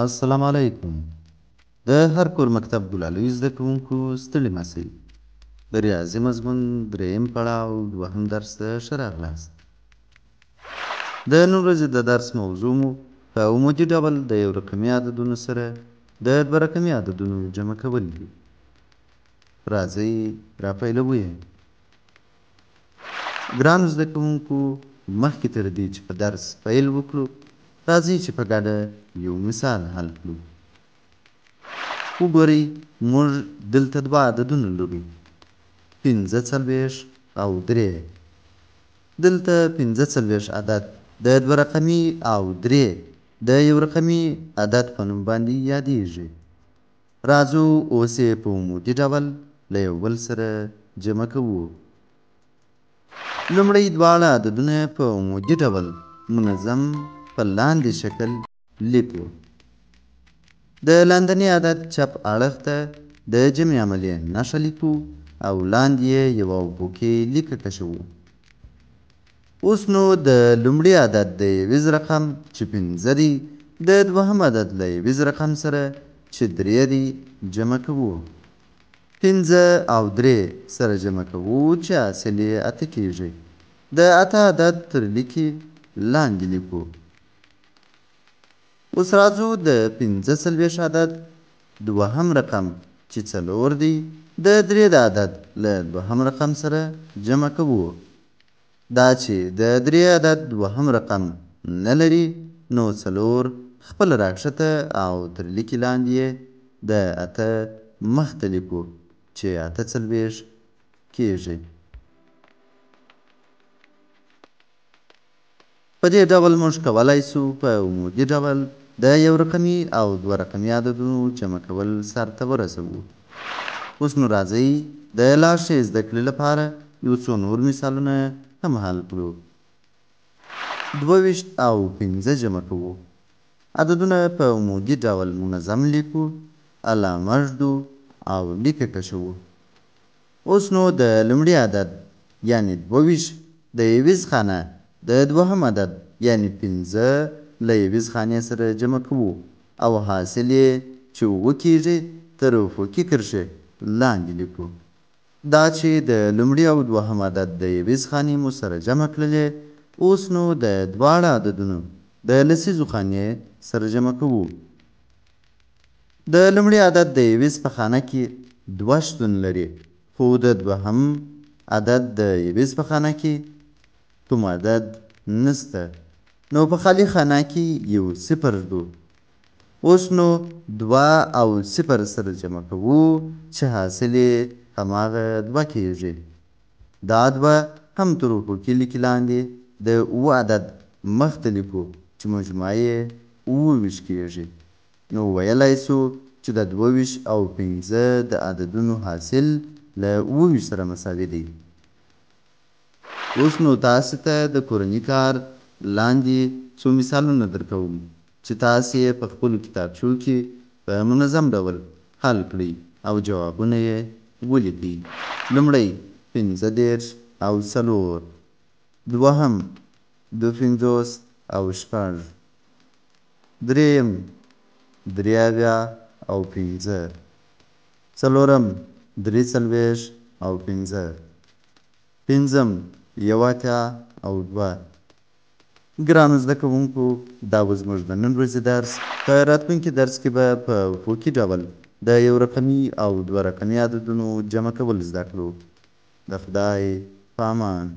السلام علیکم. د هر کور مکتب ګلالیو زده کوونکو ستړي مه شئ. د ریاضي مضمون دریم پړاو دوهم درس ته ښه راغلاست. د نن ورځې د درس موضوع مو په عمودي ډول د یو رقمي عددونو سره د دوه رقمي عددونو جمع کول دي. راځئ راپیلوو یې. ګرانو زده کوونکو، مخکې تر دې چې په درس پیل وکړو، راځئ چې په ګډه یو مثال حل کړو. وګورئ، موږ دلته دوه عددونه لرو، 45 او 3. دلته 45 عدد د دوه رقمي او 3 د یو رقمي عدد په نوم باندې یادیږي. راځو اوس یې په عمودي ډول له یو بل سره جمع کوو. لومړی دواړه عددونه په عمودي ډول منظم په لاندې شکل لیکو. د لاندني عدد چپ اړخ ته د جمع عملیه نښه لیکو او لاندې یې یوه اوبوکې لیکه کشوو. اوس نو د لومړي عدد د یویز رقم چې 5 دی د دوهم عدد له یویز رقم سره چې 3 دی جمع کوو. 5 او 3 سره جمع کوو چې حاصل یې 8 کیږي. د 8 عدد تر لیکې لاندې لیکو. اوس راځو د 45 عدد دوهم رقم چې 4 دی د 3 د عدد له دوهم رقم سره جمع کوو. دا چې د 3 عدد دوهم رقم نه لري، نو 4 خپله راکښته او تر لیکې لاندې د 8 مخته لیکو چې 48 کیږي. په دې ډول موږ کولی سو په عمودي ډول د یو رقمي او دوه رقمي عددونو جمع کول سرته ورسوو. اوس نو راځئ د لا ښې زده کړې لپاره یو څو نور مثالونه هم حل کړو. 22 او 5 جمع کوو. عددونه په عمودي ډول منظم لیکو، علامه ږدو او لیکه کشوو. اوس نو د لومړي عدد یعنې 22 د یویز خانه د دوهم عدد یعنې 5 له یویز خانې سره جمع کوو او حاصل یې چې 7 کیږي تر افقي کرښې لاندې لیکو. دا چې د لومړي او دوهم عدد د یویز خانې مو سره جمع کړلې، اوس نو د دواړه عددونو د لسیزو خانې سره جمع کوو. د لومړي عدد د یویز په خانه کې 2 شتون لري، خو د دوهم عدد د یویز په خانه کې کوم عدد نشته، نو په خالي خانه کې یو 0 ږدو. اوس نو 2 او 0 سره جمع کوو چې حاصل یې هماغه 2 کیږي. دا 2 هم تر افقي لیکې لاندې د 7 عدد مخته لیکو چې مجموعه یې 27 کیږي. نو ویلی سو چې د 22 او 5 د عددونو حاصل له 27 سره مساوي دی. اوس نو تاسو ته د کورني کار لاندې څو مثالونه درکوم چې تاسې یې په خپلو کتابچو کې په منظم ډول حل کړئ او جوابونه یې ولیکئ. لومړی 45 او 4، دوهم 52 او 6، دریم 83 او 5، څلورم 43 او 5، پنځم 81 او 2. ګرانو زده کوونکو، دا و زموږ د نن ورځې درس. په راتلونکي درس کې به په افقي ډول د یو رقمي او دوه رقمي عددونو جمع کول زده کړو. د خدای په امان.